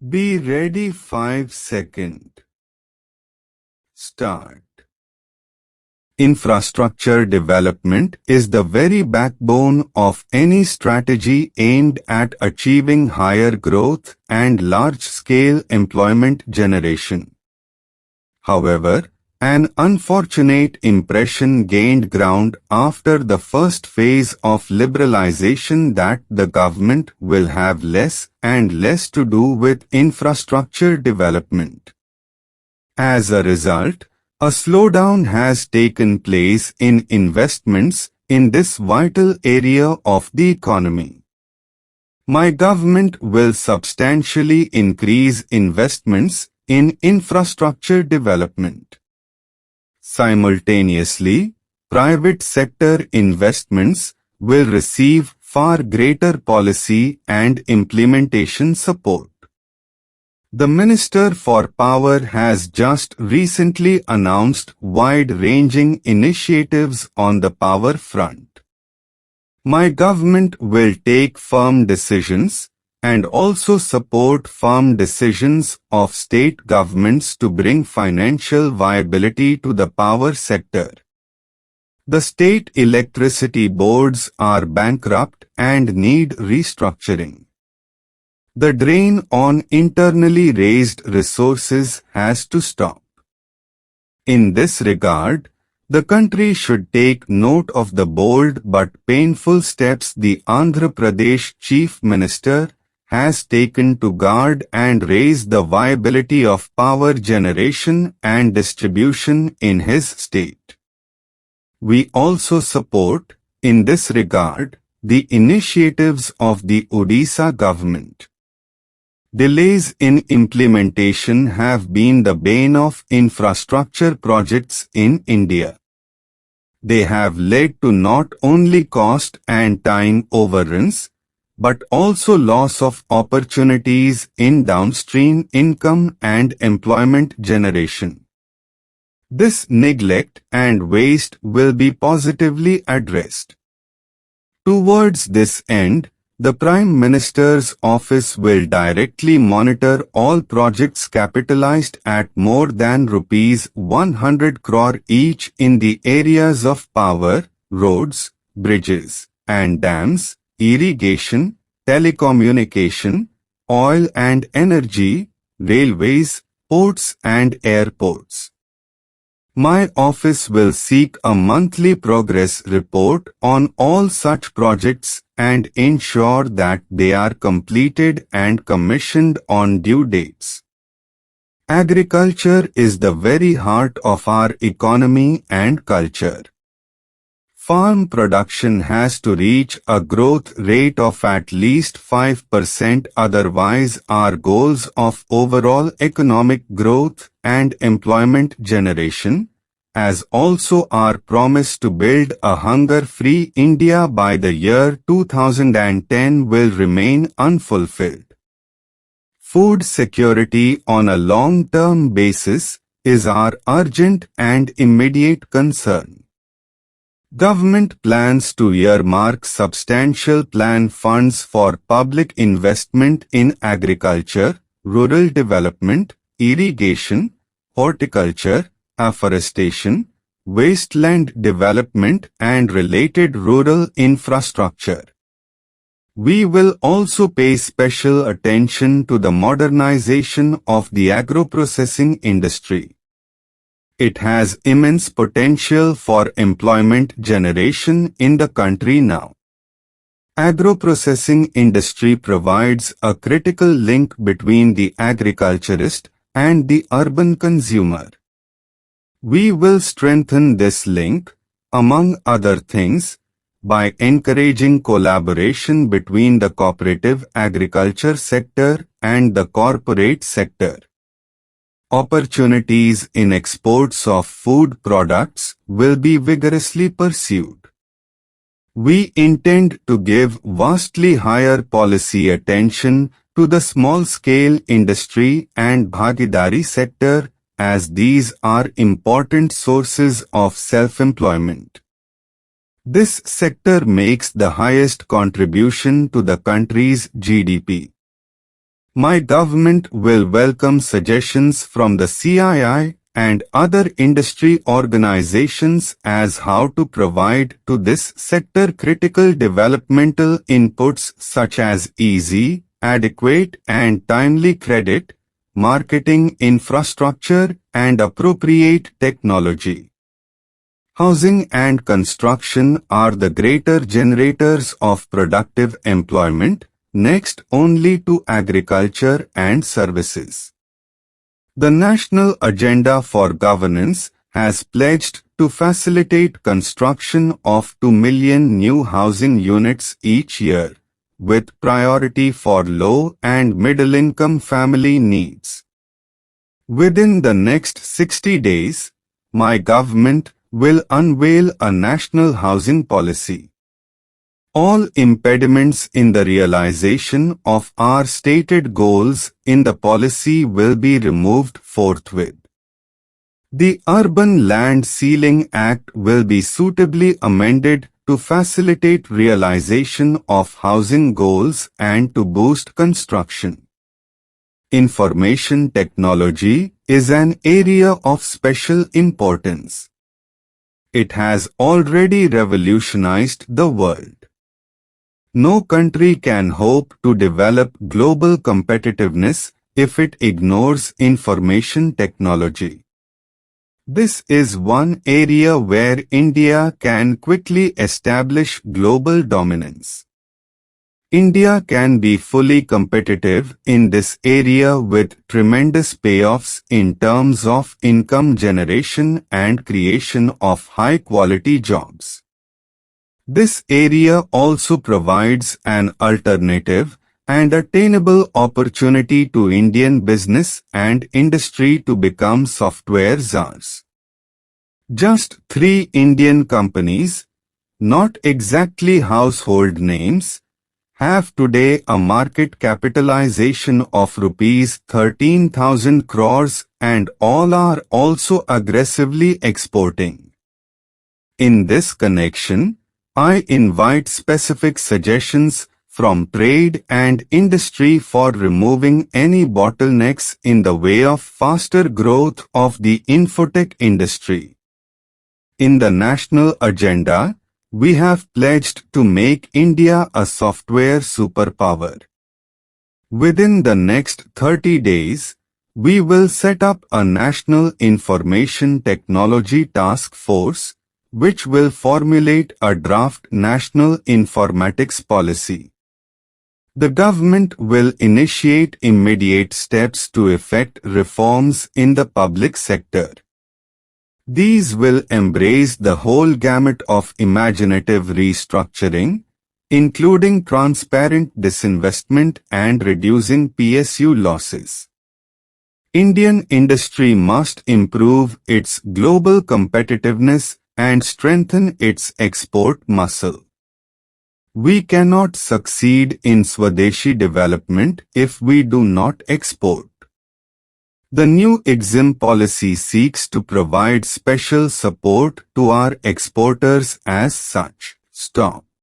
Be ready 5 seconds. Start. Infrastructure development is the very backbone of any strategy aimed at achieving higher growth and large-scale employment generation. However, an unfortunate impression gained ground after the first phase of liberalization that the government will have less and less to do with infrastructure development. As a result, a slowdown has taken place in investments in this vital area of the economy. My government will substantially increase investments in infrastructure development. Simultaneously, private sector investments will receive far greater policy and implementation support. The Minister for Power has just recently announced wide-ranging initiatives on the power front. My government will take firm decisions and also support firm decisions of state governments to bring financial viability to the power sector. The state electricity boards are bankrupt and need restructuring. The drain on internally raised resources has to stop. In this regard, the country should take note of the bold but painful steps the Andhra Pradesh Chief Minister has taken to guard and raise the viability of power generation and distribution in his state. We also support, in this regard, the initiatives of the Odisha government. Delays in implementation have been the bane of infrastructure projects in India. They have led to not only cost and time overruns, but also loss of opportunities in downstream income and employment generation. This neglect and waste will be positively addressed. Towards this end, the Prime Minister's office will directly monitor all projects capitalized at more than Rs 100 crore each in the areas of power, roads, bridges, and dams, irrigation, telecommunication, oil and energy, railways, ports and airports. My office will seek a monthly progress report on all such projects and ensure that they are completed and commissioned on due dates. Agriculture is the very heart of our economy and culture. Farm production has to reach a growth rate of at least 5%, otherwise our goals of overall economic growth and employment generation, as also our promise to build a hunger-free India by the year 2010 will remain unfulfilled. Food security on a long-term basis is our urgent and immediate concern. Government plans to earmark substantial plan funds for public investment in agriculture, rural development, irrigation, horticulture, afforestation, wasteland development and related rural infrastructure. We will also pay special attention to the modernization of the agro-processing industry. It has immense potential for employment generation in the country now. Agro-processing industry provides a critical link between the agriculturist and the urban consumer. We will strengthen this link, among other things, by encouraging collaboration between the cooperative agriculture sector and the corporate sector. Opportunities in exports of food products will be vigorously pursued. We intend to give vastly higher policy attention to the small-scale industry and bhagidari sector, as these are important sources of self-employment. This sector makes the highest contribution to the country's GDP. My government will welcome suggestions from the CII and other industry organizations as how to provide to this sector critical developmental inputs such as easy, adequate and timely credit, marketing infrastructure and appropriate technology. Housing and construction are the greater generators of productive employment, next only to agriculture and services. The National Agenda for Governance has pledged to facilitate construction of 2 million new housing units each year, with priority for low and middle-income family needs. Within the next 60 days, my government will unveil a national housing policy. All impediments in the realization of our stated goals in the policy will be removed forthwith. The Urban Land Ceiling Act will be suitably amended to facilitate realization of housing goals and to boost construction. Information technology is an area of special importance. It has already revolutionized the world. No country can hope to develop global competitiveness if it ignores information technology. This is one area where India can quickly establish global dominance. India can be fully competitive in this area with tremendous payoffs in terms of income generation and creation of high-quality jobs. This area also provides an alternative and attainable opportunity to Indian business and industry to become software czars. Just 3 Indian companies, not exactly household names, have today a market capitalization of rupees 13,000 crores and all are also aggressively exporting. In this connection, I invite specific suggestions from trade and industry for removing any bottlenecks in the way of faster growth of the infotech industry. In the national agenda, we have pledged to make India a software superpower. Within the next 30 days, we will set up a National Information Technology Task Force, which will formulate a draft national informatics policy. The government will initiate immediate steps to effect reforms in the public sector. These will embrace the whole gamut of imaginative restructuring, including transparent disinvestment and reducing PSU losses. Indian industry must improve its global competitiveness and strengthen its export muscle. We cannot succeed in Swadeshi development if we do not export. The new EXIM policy seeks to provide special support to our exporters as such. Stop.